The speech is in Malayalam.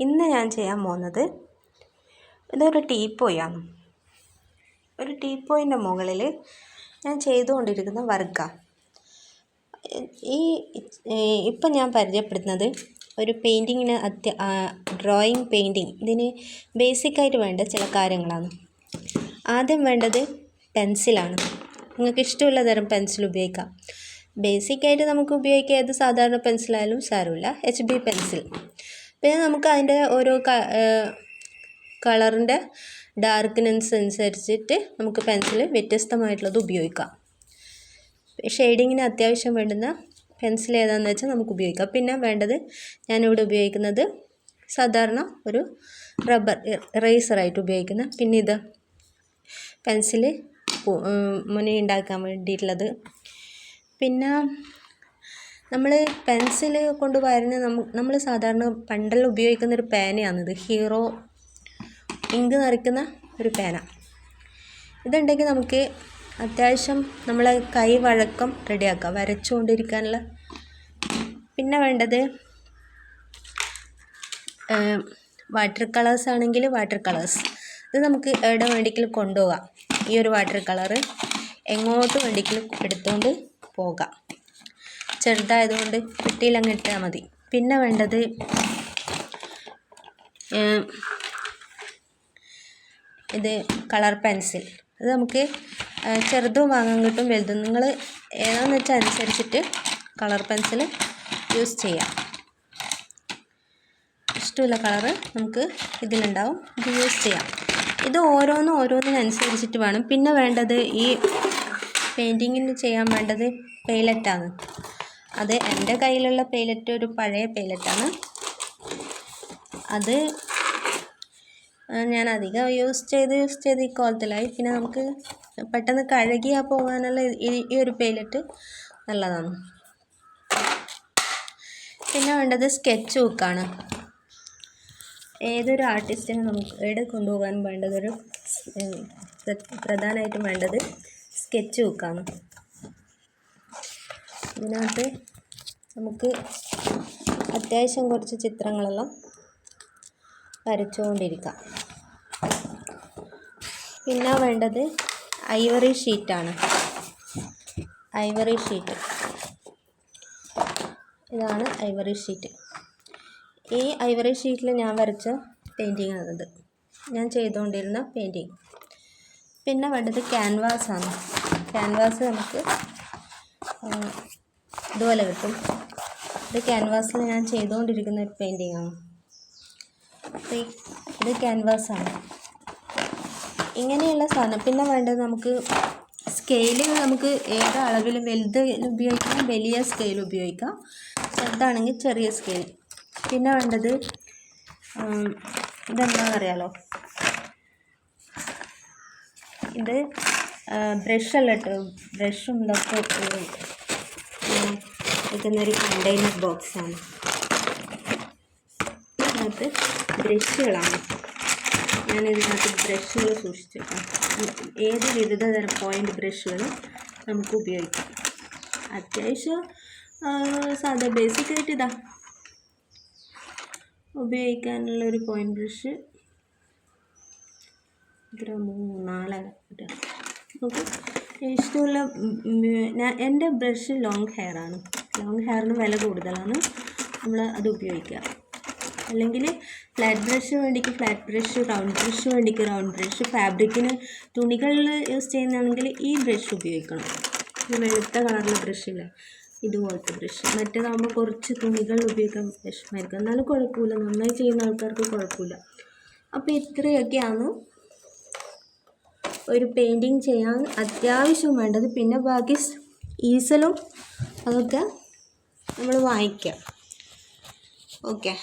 ഇന്ന് ഞാൻ ചെയ്യാൻ പോകുന്നത് ഇതൊരു ടീപ്പോയാണ്. ഒരു ടീപ്പോയിൻ്റെ മുകളിൽ ഞാൻ ചെയ്തുകൊണ്ടിരിക്കുന്ന വർക്കാണ്. ഇപ്പം ഞാൻ പരിചയപ്പെടുത്തുന്നത് ഒരു പെയിൻറ്റിങ്ങിന് ഡ്രോയിങ് പെയിൻറ്റിങ് ഇതിന് ബേസിക്കായിട്ട് വേണ്ട ചില കാര്യങ്ങളാണ്. ആദ്യം വേണ്ടത് പെൻസിലാണ്. നിങ്ങൾക്ക് ഇഷ്ടമുള്ള തരം പെൻസിൽ ഉപയോഗിക്കാം. ബേസിക്കായിട്ട് നമുക്ക് ഉപയോഗിക്കുക ഏത് സാധാരണ പെൻസിലായാലും സാരമില്ല, HB പെൻസിൽ. പിന്നെ നമുക്ക് അതിൻ്റെ ഓരോ കളറിൻ്റെ ഡാർക്ക്നെസ് അനുസരിച്ചിട്ട് നമുക്ക് പെൻസിൽ വ്യത്യസ്തമായിട്ടുള്ളത് ഉപയോഗിക്കാം. ഷെയ്ഡിങ്ങിന് അത്യാവശ്യം വേണ്ടുന്ന പെൻസിൽ ഏതാണെന്ന് വെച്ചാൽ നമുക്ക് ഉപയോഗിക്കാം. പിന്നെ വേണ്ടത് ഞാനിവിടെ ഉപയോഗിക്കുന്നത് സാധാരണ ഒരു റബ്ബർ ഇറേസറായിട്ട് ഉപയോഗിക്കുന്ന, പിന്നെ ഇത് പെൻസിൽ മുന ഉണ്ടാക്കാൻ വേണ്ടിയിട്ടുള്ളത്. പിന്നെ നമ്മൾ പെൻസിൽ കൊണ്ട് വരഞ്ഞ് നമ്മൾ സാധാരണ പണ്ടെല്ലാം ഉപയോഗിക്കുന്നൊരു പേനയാണിത്. ഹീറോ ഇങ്ക് നിറയ്ക്കുന്ന ഒരു പേന. ഇതുണ്ടെങ്കിൽ നമുക്ക് അത്യാവശ്യം നമ്മളെ കൈ വഴക്കം റെഡിയാക്കാം, വരച്ചുകൊണ്ടിരിക്കാനുള്ള. പിന്നെ വേണ്ടത് വാട്ടർ കളേഴ്സ് ആണെങ്കിൽ വാട്ടർ കളേഴ്സ്. ഇത് നമുക്ക് എവിടെ വേണ്ടിയെങ്കിലും കൊണ്ടുപോകാം. ഈ ഒരു വാട്ടർ കളറ് എങ്ങോട്ട് വേണ്ടിയെങ്കിലും എടുത്തുകൊണ്ട് പോകാം. ചെറുതായതുകൊണ്ട് പെട്ടിയിലങ്ങ് ഇട്ടാൽ മതി. പിന്നെ വേണ്ടത് ഇത് കളർ പെൻസിൽ. ഇത് നമുക്ക് ചെറുതും വാങ്ങാൻ കിട്ടും, വലുതും. നിങ്ങൾ ഏതാണെന്ന് വെച്ചാൽ അനുസരിച്ചിട്ട് കളർ പെൻസിൽ യൂസ് ചെയ്യാം. ഇഷ്ടമുള്ള കളറ് നമുക്ക് ഇതിലുണ്ടാവും, ഇത് യൂസ് ചെയ്യാം. ഇത് ഓരോന്നിനനുസരിച്ചിട്ട് വേണം. പിന്നെ വേണ്ടത് ഈ പെയിൻറ്റിങ്ങിന് ചെയ്യാൻ വേണ്ടത് പെയിലറ്റാണ്. അത് എൻ്റെ കയ്യിലുള്ള പെയിലറ്റ് ഒരു പഴയ പെയിലറ്റാണ്. അത് ഞാൻ അധികം യൂസ് ചെയ്ത് ഈ കോലത്തിലായി. പിന്നെ നമുക്ക് പെട്ടെന്ന് കഴുകിയാൽ പോകാനുള്ള ഈ ഒരു പെയിലറ്റ് നല്ലതാണ്. പിന്നെ വേണ്ടത് സ്കെച്ച് ബുക്കാണ്. ഏതൊരു ആർട്ടിസ്റ്റിനും നമുക്ക് എവിടെ കൊണ്ടുപോകാൻ വേണ്ടതൊരു പ്രധാനമായിട്ടും വേണ്ടത് സ്കെച്ച് ബുക്കാണ്. ഇതിനകത്ത് നമുക്ക് അത്യാവശ്യം കുറച്ച് ചിത്രങ്ങളെല്ലാം വരച്ചുകൊണ്ടിരിക്കാം. പിന്നെ വേണ്ടത് ഐവറി ഷീറ്റാണ്. ഐവറി ഷീറ്റ്, ഇതാണ് ഐവറി ഷീറ്റ്. ഈ ഐവറി ഷീറ്റിൽ ഞാൻ വരച്ച പെയിൻറ്റിങ് ആണിത്, ഞാൻ ചെയ്തുകൊണ്ടിരുന്ന പെയിൻറ്റിങ്. പിന്നെ വേണ്ടത് ക്യാൻവാസാണ്. ക്യാൻവാസ് നമുക്ക് ഇതുപോലെ കിട്ടും. ഇത് ക്യാൻവാസിൽ ഞാൻ ചെയ്തുകൊണ്ടിരിക്കുന്ന ഒരു പെയിൻറ്റിങ് ആണ്. ഇത് ക്യാൻവാസാണ്. ഇങ്ങനെയുള്ള സാധനം. പിന്നെ വേണ്ടത് നമുക്ക് സ്കെയില്. നമുക്ക് ഏത് അളവിലും വലുത് ഉപയോഗിക്കാം, വലിയ സ്കെയിൽ ഉപയോഗിക്കാം, ചെറുതാണെങ്കിൽ ചെറിയ സ്കെയിൽ. പിന്നെ വേണ്ടത് ഇതെന്താണെന്നറിയാലോ, ഇത് ബ്രഷല്ല കേട്ടോ. ബ്രഷും ഇതൊക്കെ വയ്ക്കുന്നൊരു കണ്ടെയ്നർ ബോക്സാണ്. ഇതിനകത്ത് ബ്രഷുകളാണ്. ഞാനിതിനകത്ത് ബ്രഷുകൾ സൂക്ഷിച്ചിട്ടാണ്. ഏത് വിവിധ തരം പോയിൻ്റ് ബ്രഷുകളും നമുക്ക് ഉപയോഗിക്കാം. അത്യാവശ്യം സാധാ ബേസിക്കായിട്ട് ഇതാ ഉപയോഗിക്കാനുള്ളൊരു പോയിൻ്റ് ബ്രഷ്. ഇത്ര 3-4 നമുക്ക് ഇഷ്ടമുള്ള. എൻ്റെ ബ്രഷ് ലോങ് ഹെയറാണ്. ലോങ് ഹെയറിന് വില കൂടുതലാണ്, നമ്മൾ അത് ഉപയോഗിക്കുക. അല്ലെങ്കിൽ ഫ്ലാറ്റ് ബ്രഷ് വേണ്ടിക്ക് ഫ്ലാറ്റ് ബ്രഷ്, റൗണ്ട് ബ്രഷ് വേണ്ടിക്ക് റൗണ്ട് ബ്രഷ്. ഫാബ്രിക്കിന് തുണികളിൽ യൂസ് ചെയ്യുന്നതാണെങ്കിൽ ഈ ബ്രഷ് ഉപയോഗിക്കണം. ഈ വെളുത്ത കളറിലെ ബ്രഷില്ല, ഇതുപോലത്തെ ബ്രഷ്. മറ്റേതാകുമ്പോൾ കുറച്ച് തുണികൾ ഉപയോഗിക്കാൻ വിഷമമായിരിക്കും. എന്നാലും കുഴപ്പമില്ല, നന്നായി ചെയ്യുന്ന ആൾക്കാർക്ക് കുഴപ്പമില്ല. അപ്പോൾ ഇത്രയൊക്കെയാണ് ഒരു പെയിൻറ്റിങ് ചെയ്യാൻ അത്യാവശ്യം വേണ്ടത്. പിന്നെ ബാക്കി ഈസലും അതൊക്കെ നമ്മൾ വാങ്ങിക്കുക. ഓക്കെ.